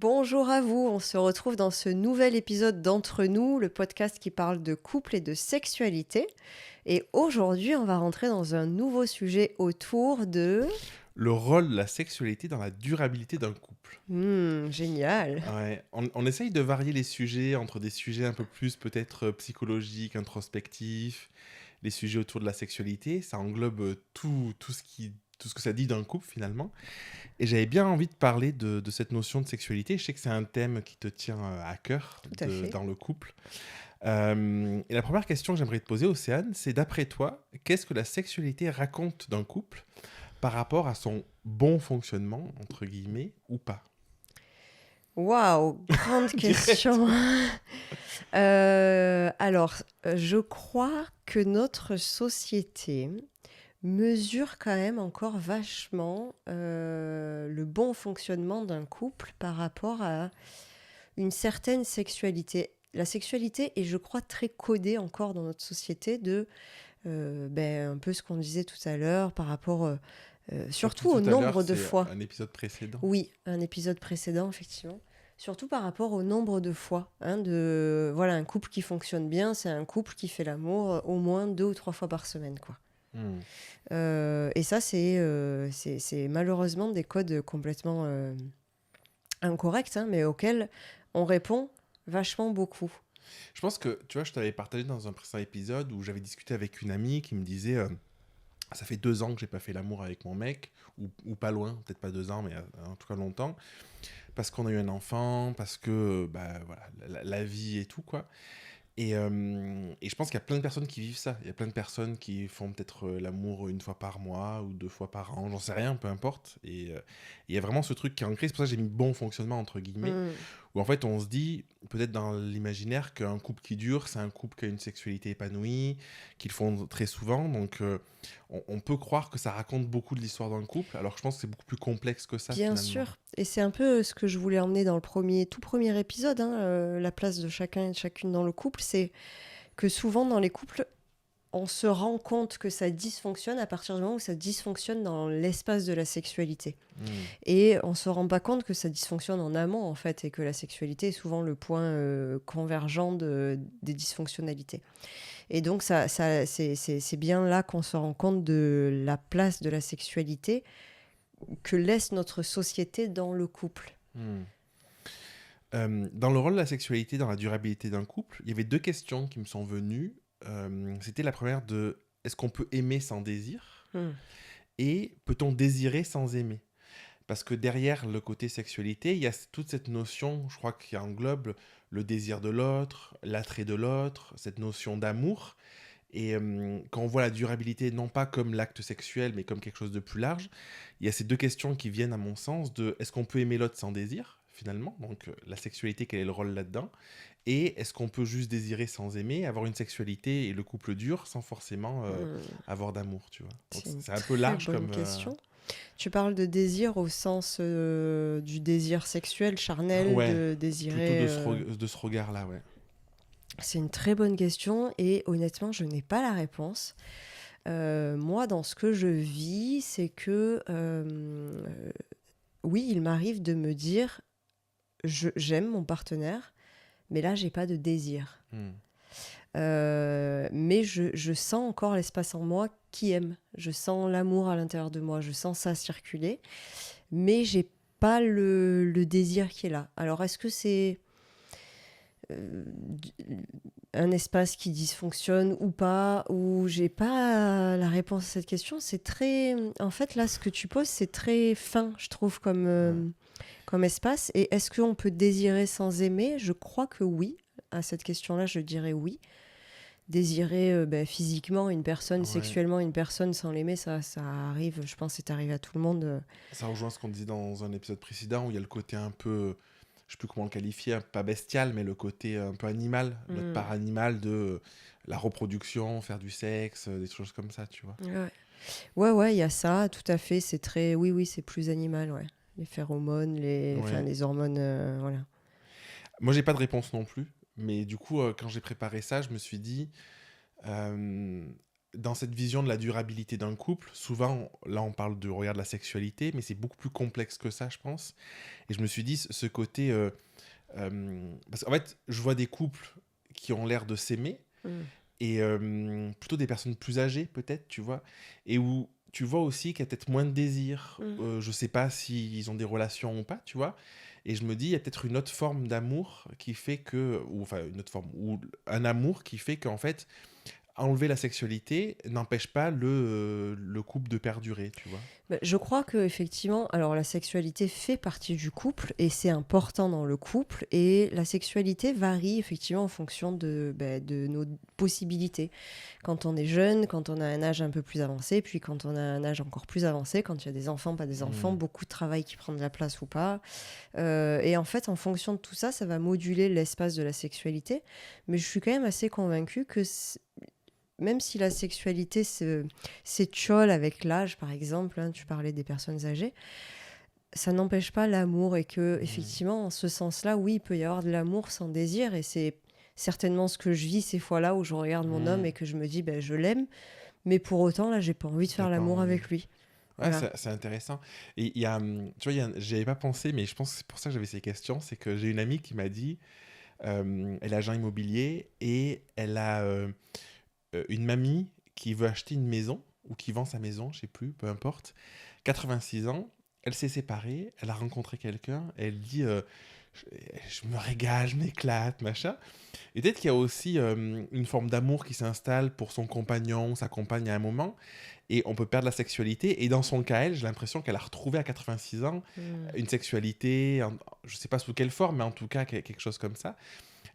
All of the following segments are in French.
Bonjour à vous, on se retrouve dans ce nouvel épisode d'Entre nous, le podcast qui parle de couple et de sexualité. Et aujourd'hui, on va rentrer dans un nouveau sujet autour de... Le rôle de la sexualité dans la durabilité d'un couple. Génial. Ouais, on essaye de varier les sujets entre des sujets un peu plus peut-être psychologiques, introspectifs, les sujets autour de la sexualité. Ça englobe tout ce que ça dit d'un couple finalement. Et j'avais bien envie de parler de cette notion de sexualité. Je sais que c'est un thème qui te tient à cœur Tout à fait. dans le couple. Et la première question que j'aimerais te poser, Océane, c'est d'après toi, qu'est-ce que la sexualité raconte d'un couple par rapport à son bon fonctionnement, entre guillemets, ou pas? Waouh, grande Direct. question. Je crois que notre société mesure quand même encore vachement le bon fonctionnement d'un couple par rapport à une certaine sexualité. La sexualité est, je crois, très codée encore dans notre société de un peu ce qu'on disait tout à l'heure par rapport surtout au Tout à l'heure, nombre de c'est fois. un épisode précédent. Oui, un épisode précédent, effectivement. Surtout par rapport au nombre de fois. Voilà, un couple qui fonctionne bien, c'est un couple qui fait l'amour au moins 2 ou 3 fois par semaine, quoi. Hmm. Et ça, c'est malheureusement des codes complètement incorrects, mais auxquels on répond vachement beaucoup. Je pense que, tu vois, je t'avais partagé dans un précédent épisode où j'avais discuté avec une amie qui me disait ça fait 2 ans que j'ai pas fait l'amour avec mon mec, ou pas loin, peut-être pas 2 ans, mais en tout cas longtemps, parce qu'on a eu un enfant, parce que, bah voilà, la vie et tout, quoi. Et je pense qu'il y a plein de personnes qui vivent ça. Il y a plein de personnes qui font peut-être l'amour une fois par mois ou 2 fois par an, j'en sais rien, peu importe. Et il y a vraiment ce truc qui est ancré. C'est pour ça que j'ai mis bon fonctionnement entre guillemets, où en fait on se dit, peut-être dans l'imaginaire, qu'un couple qui dure, c'est un couple qui a une sexualité épanouie, qu'ils font très souvent. Donc on peut croire que ça raconte beaucoup de l'histoire d'un couple, alors que je pense que c'est beaucoup plus complexe que ça Bien finalement. sûr, et c'est un peu ce que je voulais emmener dans le tout premier épisode, la place de chacun et de chacune dans le couple, c'est que souvent dans les couples, on se rend compte que ça dysfonctionne à partir du moment où ça dysfonctionne dans l'espace de la sexualité. Hmm. Et on se rend pas compte que ça dysfonctionne en amont, en fait, et que la sexualité est souvent le point convergent des dysfonctionnalités. Et donc, c'est bien là qu'on se rend compte de la place de la sexualité que laisse notre société dans le couple. Hmm. Dans le rôle de la sexualité dans la durabilité d'un couple, il y avait 2 questions qui me sont venues. C'était la première de est-ce qu'on peut aimer sans désir et peut-on désirer sans aimer? Parce que derrière le côté sexualité, il y a toute cette notion, je crois, qui englobe le désir de l'autre, l'attrait de l'autre, cette notion d'amour. Et quand on voit la durabilité, non pas comme l'acte sexuel, mais comme quelque chose de plus large, il y a ces 2 questions qui viennent à mon sens de est-ce qu'on peut aimer l'autre sans désir, finalement? Donc la sexualité, quel est le rôle là-dedans? Et est-ce qu'on peut juste désirer sans aimer, avoir une sexualité et le couple dure sans forcément avoir d'amour, tu vois? Donc C'est une c'est un peu très large bonne comme... question. Tu parles de désir au sens du désir sexuel, charnel, Ouais, de plutôt désirer... de ce regard-là, ouais. C'est une très bonne question et honnêtement, je n'ai pas la réponse. Moi, dans ce que je vis, c'est que oui, il m'arrive de me dire j'aime mon partenaire, mais là, j'ai pas de désir. Hmm. Mais je sens encore l'espace en moi qui aime. Je sens l'amour à l'intérieur de moi. Je sens ça circuler. Mais j'ai pas le désir qui est là. Alors, est-ce que c'est euh, un espace qui dysfonctionne ou pas? Ou j'ai pas la réponse à cette question. C'est très... En fait, là, ce que tu poses, c'est très fin, je trouve, comme espace. Et est-ce qu'on peut désirer sans aimer? Je crois que oui. À cette question-là, je dirais oui. Désirer physiquement une personne, Ouais. sexuellement une personne sans l'aimer, ça arrive, je pense que c'est arrivé à tout le monde. Ça rejoint ce qu'on disait dans un épisode précédent où il y a le côté un peu, je sais plus comment le qualifier, pas bestial, mais le côté un peu animal, notre part animale de la reproduction, faire du sexe, des choses comme ça, tu vois. Ouais, il y a ça, tout à fait, c'est très... Oui, c'est plus animal, ouais. Les phéromones, Ouais. les hormones, voilà. Moi, j'ai pas de réponse non plus, mais du coup, quand j'ai préparé ça, je me suis dit, euh, dans cette vision de la durabilité d'un couple, souvent, là, on parle de regard de la sexualité, mais c'est beaucoup plus complexe que ça, je pense. Et je me suis dit, ce côté... parce qu'en fait, je vois des couples qui ont l'air de s'aimer, Mm. et plutôt des personnes plus âgées, peut-être, tu vois, et où tu vois aussi qu'il y a peut-être moins de désir. Mm. Je sais pas s'ils ont des relations ou pas, tu vois. Et je me dis, il y a peut-être une autre forme d'amour qui fait que... Ou enfin, une autre forme... Ou un amour qui fait qu'en fait enlever la sexualité n'empêche pas le couple de perdurer, tu vois. Bah, je crois que effectivement, alors la sexualité fait partie du couple et c'est important dans le couple et la sexualité varie effectivement en fonction de nos possibilités. Quand on est jeune, quand on a un âge un peu plus avancé, puis quand on a un âge encore plus avancé, quand il y a des enfants, pas des enfants, Mm. beaucoup de travail qui prend de la place ou pas. Et en fait, en fonction de tout ça, ça va moduler l'espace de la sexualité. Mais je suis quand même assez convaincue que même si la sexualité s'étiole avec l'âge, par exemple, hein, tu parlais des personnes âgées, ça n'empêche pas l'amour et que, effectivement, en ce sens-là, oui, il peut y avoir de l'amour sans désir et c'est certainement ce que je vis ces fois-là où je regarde mon homme Mm. et que je me dis, ben, je l'aime, mais pour autant, là, j'ai pas envie de faire T'as pas l'amour envie. avec lui. Ouais, Voilà. c'est intéressant. Et il y a, tu vois, j'y avais pas pensé, mais je pense que c'est pour ça que j'avais ces questions. C'est que j'ai une amie qui m'a dit, elle est agent immobilier et elle a une mamie qui veut acheter une maison ou qui vend sa maison, je sais plus, peu importe. 86 ans, elle s'est séparée, elle a rencontré quelqu'un, et elle dit je me régale, je m'éclate, machin. Et peut-être qu'il y a aussi une forme d'amour qui s'installe pour son compagnon, sa compagne à un moment, et on peut perdre la sexualité. Et dans son cas, elle, j'ai l'impression qu'elle a retrouvé à 86 ans Mm. une sexualité, je sais pas sous quelle forme, mais en tout cas quelque chose comme ça.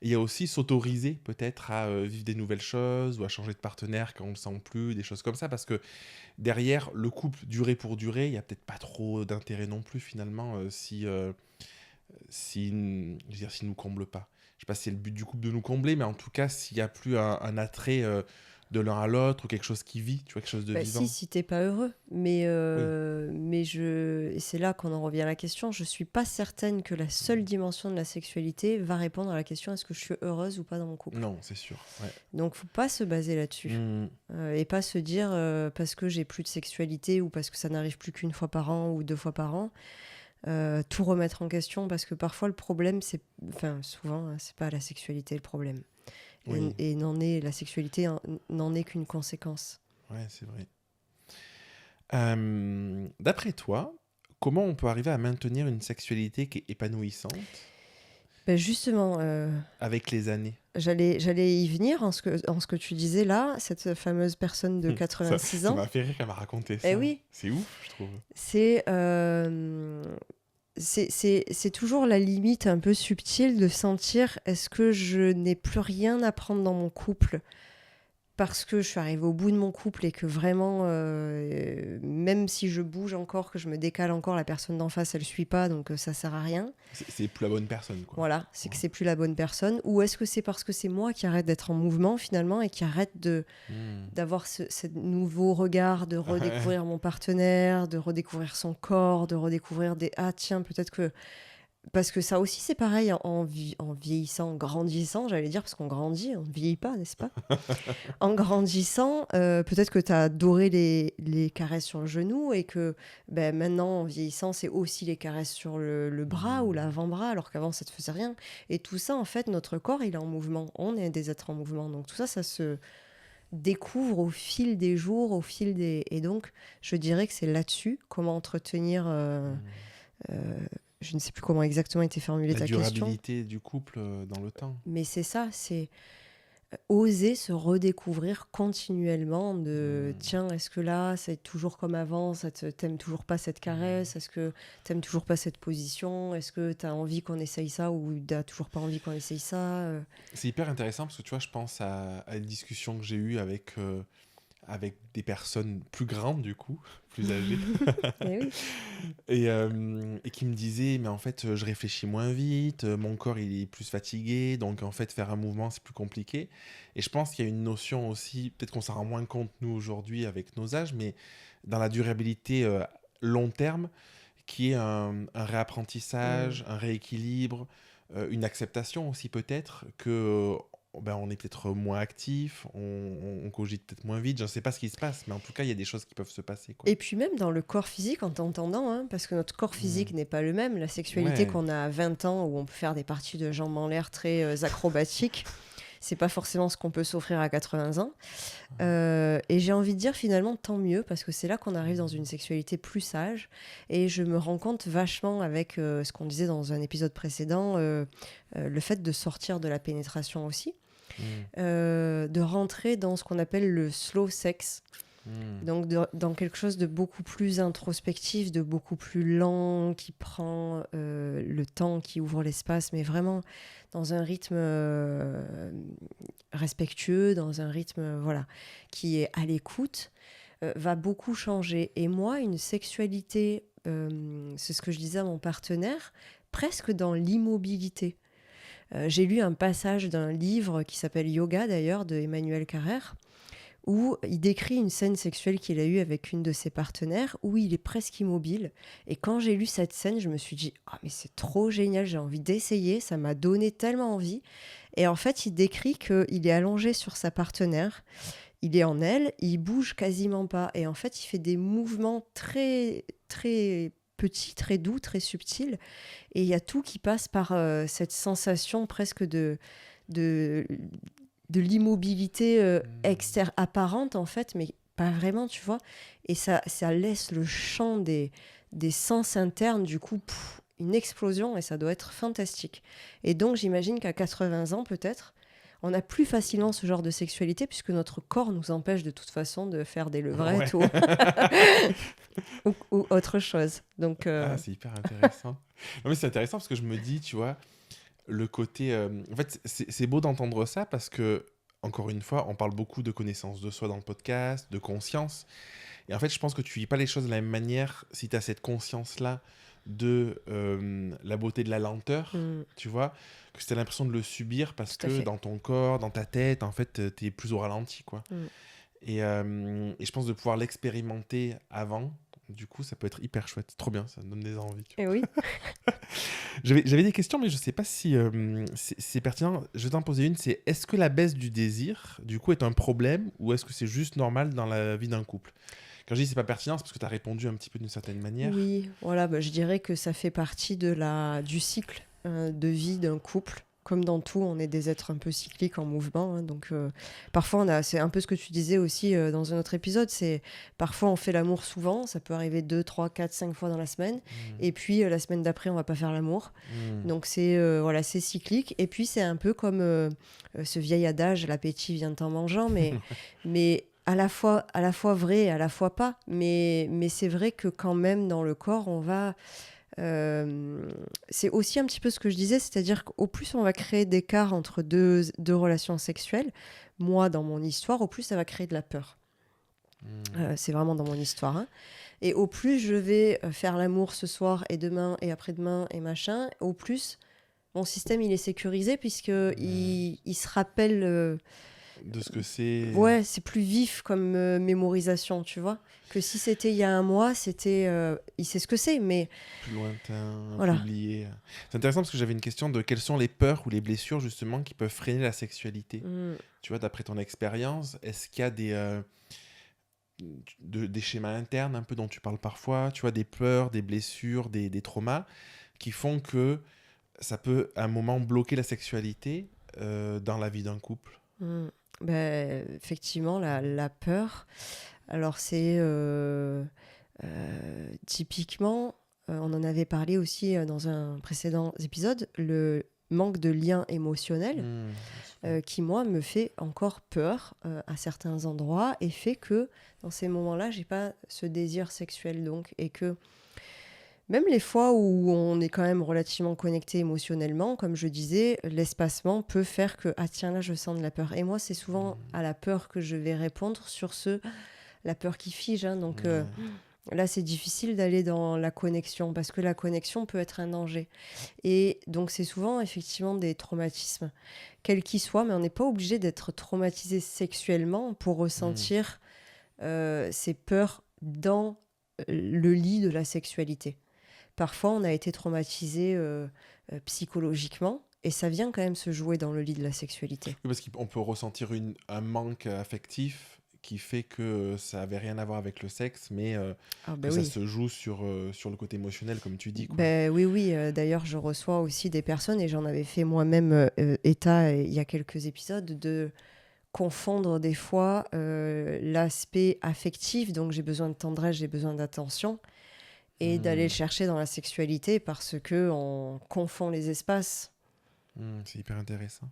Et il y a aussi s'autoriser peut-être à vivre des nouvelles choses ou à changer de partenaire quand on ne le sent plus, des choses comme ça, parce que derrière, le couple durée pour durée, il n'y a peut-être pas trop d'intérêt non plus finalement si, je veux dire, s'il ne nous comble pas. Je sais pas si c'est le but du couple de nous combler, mais en tout cas, s'il n'y a plus un attrait de l'un à l'autre ou quelque chose qui vit, tu vois, quelque chose de Bah, vivant. si t'es pas heureux. Mais, Oui. et c'est là qu'on en revient à la question. Je suis pas certaine que la seule dimension de la sexualité va répondre à la question est-ce que je suis heureuse ou pas dans mon couple. Non, c'est sûr. Ouais. Donc faut pas se baser là-dessus. Mm. Et pas se dire parce que j'ai plus de sexualité ou parce que ça n'arrive plus qu'une fois par an ou deux fois par an, tout remettre en question parce que parfois le problème, c'est, enfin souvent, hein, c'est pas la sexualité le problème. Oui, Et la sexualité n'en est qu'une conséquence. ouais, c'est vrai. D'après toi, comment on peut arriver à maintenir une sexualité qui est épanouissante Ben justement, avec les années? j'allais y venir en ce que tu disais là, cette fameuse personne de Ça, 86 ça ans. m'a fait rire qu'elle m'a raconté Eh ça. oui, C'est ouf, je trouve. c'est c'est toujours la limite un peu subtile de sentir est-ce que je n'ai plus rien à prendre dans mon couple parce que je suis arrivée au bout de mon couple et que vraiment, même si je bouge encore, que je me décale encore, la personne d'en face, elle suit pas, donc ça sert à rien. C'est plus la bonne personne, quoi. Voilà, c'est que Ouais. c'est plus la bonne personne. Ou est-ce que c'est parce que c'est moi qui arrête d'être en mouvement finalement et qui arrête Hmm. d'avoir ce nouveau regard, de redécouvrir mon partenaire, de redécouvrir son corps, de redécouvrir des ah tiens peut-être que parce que ça aussi c'est pareil en vieillissant, en grandissant, j'allais dire parce qu'on grandit, on ne vieillit pas, n'est-ce pas? En grandissant, peut-être que tu as adoré les caresses sur le genou et que ben, maintenant, en vieillissant, c'est aussi les caresses sur le bras ou l'avant-bras, alors qu'avant, ça te faisait rien. Et tout ça, en fait, notre corps, il est en mouvement. On est des êtres en mouvement. Donc tout ça, ça se découvre au fil des jours, au fil des... Et donc, je dirais que c'est là-dessus, comment entretenir... euh, je ne sais plus comment exactement était formulée La ta question, durabilité du couple dans le temps. mais c'est ça, c'est oser se redécouvrir continuellement de tiens, est-ce que là c'est toujours comme avant, t'aimes toujours pas cette caresse, est-ce que t'aimes toujours pas cette position, est-ce que t'as envie qu'on essaye ça ou t'as toujours pas envie qu'on essaye ça C'est hyper intéressant parce que tu vois, je pense à une discussion que j'ai eue avec des personnes plus grandes, du coup, plus âgées, Eh oui. et qui me disaient, mais en fait, je réfléchis moins vite, mon corps il est plus fatigué, donc en fait, faire un mouvement c'est plus compliqué. Et je pense qu'il y a une notion aussi, peut-être qu'on s'en rend moins compte nous aujourd'hui avec nos âges, mais dans la durabilité long terme, qui est un réapprentissage, un rééquilibre, une acceptation aussi peut-être que on est peut-être moins actif, on cogite peut-être moins vite. Je ne sais pas ce qui se passe, mais en tout cas, il y a des choses qui peuvent se passer, quoi. Et puis même dans le corps physique, en t'entendant, hein, parce que notre corps physique n'est pas le même. La sexualité Ouais. qu'on a à 20 ans, où on peut faire des parties de jambes en l'air très acrobatiques, c'est pas forcément ce qu'on peut s'offrir à 80 ans. Et j'ai envie de dire finalement tant mieux, parce que c'est là qu'on arrive dans une sexualité plus sage. Et je me rends compte vachement avec ce qu'on disait dans un épisode précédent, le fait de sortir de la pénétration aussi, de rentrer dans ce qu'on appelle le slow sex. Donc dans quelque chose de beaucoup plus introspectif, de beaucoup plus lent, qui prend le temps, qui ouvre l'espace, mais vraiment dans un rythme respectueux, dans un rythme voilà, qui est à l'écoute, va beaucoup changer. Et moi, une sexualité, c'est ce que je disais à mon partenaire, presque dans l'immobilité. J'ai lu un passage d'un livre qui s'appelle Yoga d'ailleurs, de Emmanuel Carrère, où il décrit une scène sexuelle qu'il a eue avec une de ses partenaires, où il est presque immobile. Et quand j'ai lu cette scène, je me suis dit « Ah, mais c'est trop génial, j'ai envie d'essayer, ça m'a donné tellement envie ». Et en fait, il décrit qu'il est allongé sur sa partenaire, il est en elle, il bouge quasiment pas. Et en fait, il fait des mouvements très, très petits, très doux, très subtils. Et il y a tout qui passe par cette sensation presque de l'immobilité apparente en fait, mais pas vraiment, tu vois. Et ça laisse le champ des sens internes, du coup, une explosion, et ça doit être fantastique. Et donc, j'imagine qu'à 80 ans, peut-être, on a plus facilement ce genre de sexualité, puisque notre corps nous empêche de toute façon de faire des levrettes ou autre chose. Donc, C'est hyper intéressant. Non, mais c'est intéressant parce que je me dis, tu vois, le côté... en fait, c'est beau d'entendre ça parce que, encore une fois, on parle beaucoup de connaissance de soi dans le podcast, de conscience. Et en fait, je pense que tu vis pas les choses de la même manière si tu as cette conscience-là de la beauté de la lenteur, tu vois, que tu as l'impression de le subir parce que dans ton corps, dans ta tête, en fait, tu es plus au ralenti, quoi. Et je pense de pouvoir l'expérimenter avant, du coup, ça peut être hyper chouette. Trop bien, ça me donne des envies. Et oui. J'avais des questions, mais je sais pas si c'est pertinent. Je vais t'en poser une, c'est est-ce que la baisse du désir, du coup, est un problème ou est-ce que c'est juste normal dans la vie d'un couple? Quand je dis c'est pas pertinent, c'est parce que tu as répondu un petit peu d'une certaine manière. Oui, voilà, je dirais que ça fait partie du cycle de vie d'un couple. Comme dans tout, on est des êtres un peu cycliques en mouvement. Hein, donc, parfois, c'est un peu ce que tu disais aussi dans un autre épisode, c'est parfois on fait l'amour souvent, ça peut arriver 2, 3, 4, 5 fois dans la semaine. Et puis, la semaine d'après, on va pas faire l'amour. Donc, c'est cyclique. Et puis, c'est un peu comme ce vieil adage, l'appétit vient en mangeant, mais à la fois vrai et à la fois pas. Mais c'est vrai que quand même, dans le corps, on va... c'est aussi un petit peu ce que je disais, c'est-à-dire qu'au plus on va créer d'écart entre deux relations sexuelles, moi dans mon histoire, au plus ça va créer de la peur. C'est vraiment dans mon histoire. Hein. Et au plus je vais faire l'amour ce soir et demain et après-demain et machin, au plus mon système il est sécurisé puisqu'il il se rappelle... de ce que c'est. Ouais, c'est plus vif comme mémorisation, tu vois. Que si c'était il y a un mois, il sait ce que c'est, mais... Plus lointain, voilà. plus oublié. C'est intéressant parce que j'avais une question de quelles sont les peurs ou les blessures, justement, qui peuvent freiner la sexualité. Tu vois, d'après ton expérience, est-ce qu'il y a des schémas internes, un peu dont tu parles parfois, tu vois, des peurs, des blessures, des traumas, qui font que ça peut, à un moment, bloquer la sexualité dans la vie d'un couple? Effectivement, la peur. Alors, c'est typiquement, on en avait parlé aussi dans un précédent épisode, le manque de lien émotionnel qui, moi, me fait encore peur à certains endroits et fait que dans ces moments-là, j'ai pas ce désir sexuel donc, et que même les fois où on est quand même relativement connecté émotionnellement, comme je disais, l'espacement peut faire que « Ah tiens, là, je sens de la peur ». Et moi, c'est souvent à la peur que je vais répondre sur la peur qui fige. Hein, donc là, c'est difficile d'aller dans la connexion parce que la connexion peut être un danger. Et donc, c'est souvent effectivement des traumatismes, quels qu'ils soient, mais on n'est pas obligé d'être traumatisé sexuellement pour ressentir ces peurs dans le lit de la sexualité. Parfois, on a été traumatisé psychologiquement Et ça vient quand même se jouer dans le lit de la sexualité. Oui, parce qu'on peut ressentir un manque affectif qui fait que ça avait rien à voir avec le sexe, mais Ah que ben ça oui. se joue sur le côté émotionnel, comme tu dis, quoi. Ben oui, oui. D'ailleurs, je reçois aussi des personnes, et j'en avais fait moi-même état il y a quelques épisodes, de confondre des fois l'aspect affectif, donc j'ai besoin de tendresse, j'ai besoin d'attention, et d'aller le Hmm. chercher dans la sexualité parce que on confond les espaces. C'est hyper intéressant.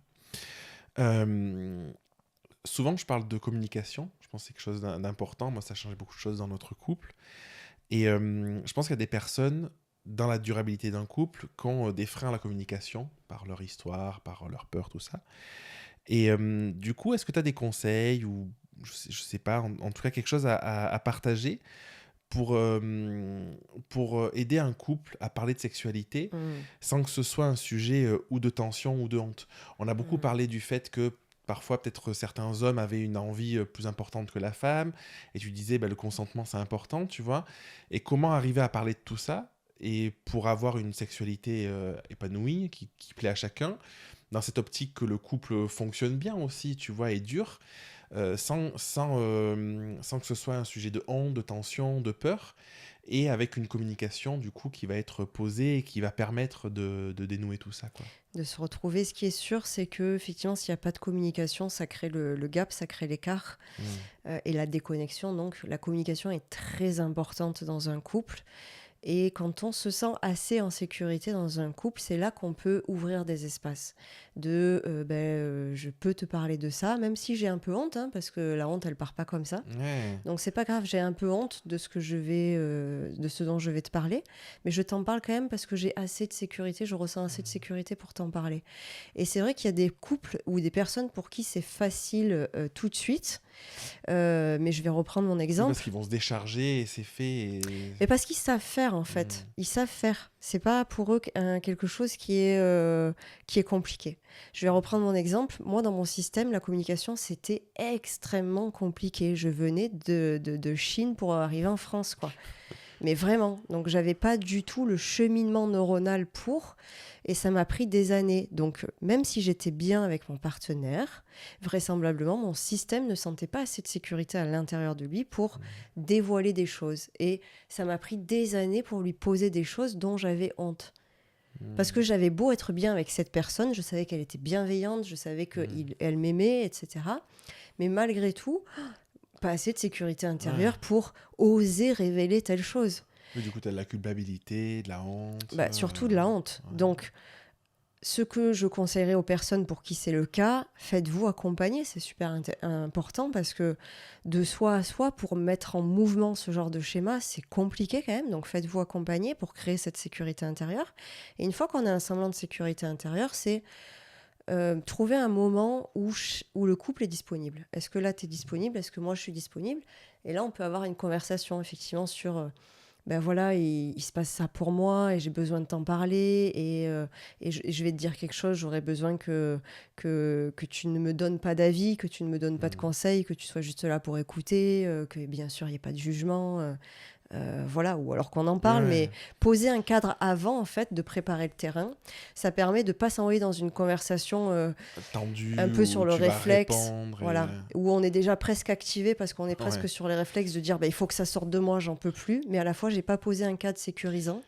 Euh, Souvent, je parle de communication. Je pense que c'est quelque chose d'important. Moi, ça a changé beaucoup de choses dans notre couple. Et je pense qu'il y a des personnes, dans la durabilité d'un couple, qui ont des freins à la communication, par leur histoire, par leur peur, tout ça. Et du coup, est-ce que tu as des conseils ou, je sais pas, en tout cas quelque chose à partager pour aider un couple à parler de sexualité Mm, sans que ce soit un sujet ou de tension ou de honte. On a beaucoup mm. parlé du fait que parfois peut-être certains hommes avaient une envie plus importante que la femme et tu disais bah, le consentement c'est important, tu vois. Et comment arriver à parler de tout ça et pour avoir une sexualité épanouie qui plaît à chacun dans cette optique que le couple fonctionne bien aussi, tu vois, et dure sans que ce soit un sujet de honte, de tension, de peur, et avec une communication du coup qui va être posée et qui va permettre de dénouer tout ça, quoi. De se retrouver. Ce qui est sûr, c'est que effectivement, s'il n'y a pas de communication, ça crée le gap, ça crée l'écart Mm. et la déconnexion. Donc, la communication est très importante dans un couple. Et quand on se sent assez en sécurité dans un couple, c'est là qu'on peut ouvrir des espaces. Je peux te parler de ça, même si j'ai un peu honte, hein, parce que la honte, elle part pas comme ça. Ouais. Donc c'est pas grave, j'ai un peu honte de de ce dont je vais te parler, mais je t'en parle quand même parce que j'ai assez de sécurité, je ressens assez de sécurité pour t'en parler. Et c'est vrai qu'il y a des couples ou des personnes pour qui c'est facile tout de suite, mais je vais reprendre mon Oui, parce exemple. qu'ils vont se décharger et c'est fait. Et... Mais parce qu'ils savent faire en Mm. fait, ils savent faire. C'est pas pour eux quelque chose qui est compliqué. Je vais reprendre mon exemple. Moi, dans mon système, la communication, c'était extrêmement compliqué. Je venais de Chine pour arriver en France, quoi. Mais vraiment. Donc, j'avais pas du tout le cheminement neuronal pour. Et ça m'a pris des années. Donc, même si j'étais bien avec mon partenaire, vraisemblablement, mon système ne sentait pas assez de sécurité à l'intérieur de lui pour dévoiler des choses. Et ça m'a pris des années pour lui poser des choses dont j'avais honte. Parce que j'avais beau être bien avec cette personne, je savais qu'elle était bienveillante, je savais qu'elle m'aimait, etc. Mais malgré tout, pas assez de sécurité Ouais. intérieure pour oser révéler telle chose. Oui, du coup, tu as de la culpabilité, de la honte. Surtout de la honte. Ouais. Donc, ce que je conseillerais aux personnes pour qui c'est le cas, faites-vous accompagner, c'est super important parce que de soi à soi, pour mettre en mouvement ce genre de schéma, c'est compliqué quand même. Donc faites-vous accompagner pour créer cette sécurité intérieure. Et une fois qu'on a un semblant de sécurité intérieure, c'est trouver un moment où le couple est disponible. Est-ce que là, tu es disponible? Est-ce que moi, je suis disponible? Et là, on peut avoir une conversation effectivement sur ben voilà, il se passe ça pour moi et j'ai besoin de t'en parler et je vais te dire quelque chose, j'aurais besoin que tu ne me donnes pas d'avis, que tu ne me donnes pas de Mm. conseils, que tu sois juste là pour écouter, que bien sûr il n'y ait pas de jugement. Voilà, ou alors qu'on en parle, mais Ouais. poser un cadre avant, en fait, de préparer le terrain, ça permet de ne pas s'envoyer dans une conversation un Tendu peu où sur le tu vas réflexe, répondre et... voilà, où on est déjà presque activé parce qu'on est Ouais. presque sur les réflexes de dire bah, il faut que ça sorte de moi, j'en peux plus, mais à la fois j'ai pas posé un cadre sécurisant.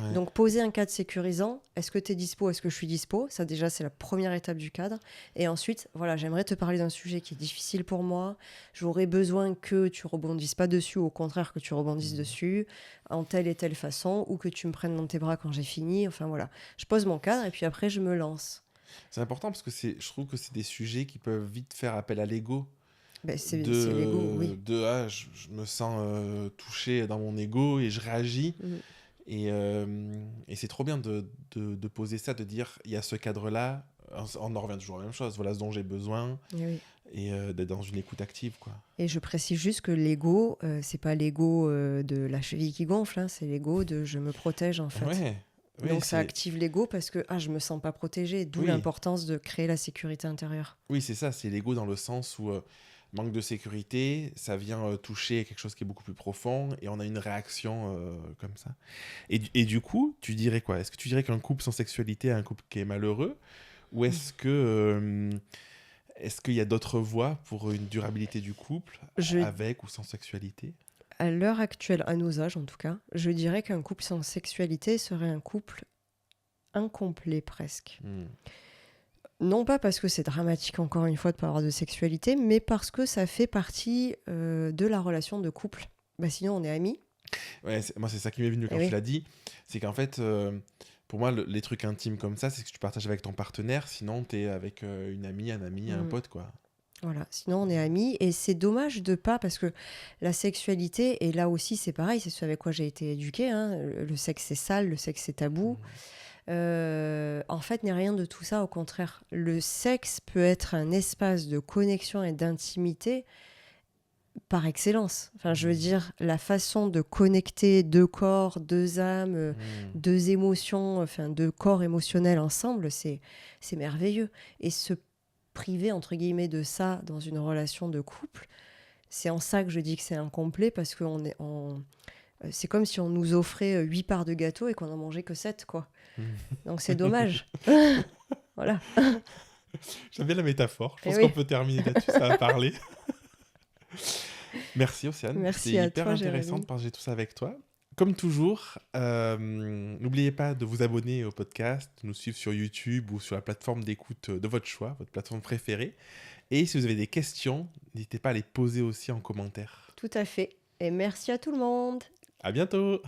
Ouais. Donc poser un cadre sécurisant, est-ce que tu es dispo, est-ce que je suis dispo, ça déjà c'est la première étape du cadre. Et ensuite, voilà, j'aimerais te parler d'un sujet qui est difficile pour moi, j'aurais besoin que tu rebondisses pas dessus, ou au contraire que tu rebondisses Mm. dessus, en telle et telle façon, ou que tu me prennes dans tes bras quand j'ai fini, enfin voilà. Je pose mon cadre et puis après je me lance. C'est important parce que je trouve que c'est des sujets qui peuvent vite faire appel à l'ego. Ben, c'est l'ego, oui. Je me sens touché dans mon ego et je réagis. Mhm. Et c'est trop bien de poser ça, de dire il y a ce cadre-là, on en revient toujours à la même chose, voilà ce dont j'ai besoin, Et oui. et d'être dans une écoute active, quoi. Et je précise juste que l'ego, c'est pas l'ego de la cheville qui gonfle, hein, c'est l'ego de je me protège en fait. Ouais, oui, Donc ça active l'ego parce que je me sens pas protégée, d'où oui, l'importance de créer la sécurité intérieure. oui, c'est ça, c'est l'ego dans le sens où manque de sécurité, ça vient toucher quelque chose qui est beaucoup plus profond et on a une réaction comme ça. Et du coup, tu dirais quoi? Est-ce que tu dirais qu'un couple sans sexualité est un couple qui est malheureux? Ou est-ce qu'il y a d'autres voies pour une durabilité du couple, Je, avec ou sans sexualité? à l'heure actuelle, à nos âges en tout cas, je dirais qu'un couple sans sexualité serait un couple incomplet presque. Hmm. Non pas parce que c'est dramatique encore une fois de ne pas avoir de sexualité, mais parce que ça fait partie de la relation de couple. Bah, sinon on est amis. Ouais, moi, c'est ça qui m'est venu Eh quand tu oui. l'as dit. C'est qu'en fait, pour moi, les trucs intimes comme ça, c'est ce que tu partages avec ton partenaire. Sinon, t'es avec une amie, un ami, un Mm. pote, quoi. Voilà, sinon on est amis et c'est dommage de pas parce que la sexualité et là aussi c'est pareil, c'est ce avec quoi j'ai été éduquée, hein, le sexe c'est sale, le sexe c'est tabou. En fait n'est rien de tout ça, au contraire. Le sexe peut être un espace de connexion et d'intimité par excellence. Enfin je veux dire la façon de connecter deux corps, deux âmes, deux émotions, enfin deux corps émotionnels ensemble, c'est merveilleux. Et se priver entre guillemets de ça dans une relation de couple, c'est en ça que je dis que c'est incomplet parce que c'est comme si on nous offrait 8 parts de gâteau et qu'on en mangeait que 7 quoi. Donc c'est dommage. Voilà. J'aime bien la métaphore. Je Et pense oui. qu'on peut terminer là-dessus, ça va parler. Merci Océane, c'était Merci à hyper toi intéressant de Jérémy. partager tout ça avec toi. Comme toujours, n'oubliez pas de vous abonner au podcast, de nous suivre sur YouTube ou sur la plateforme d'écoute de votre choix, votre plateforme préférée. Et si vous avez des questions, n'hésitez pas à les poser aussi en commentaire. Tout à fait. Et merci à tout le monde. À bientôt!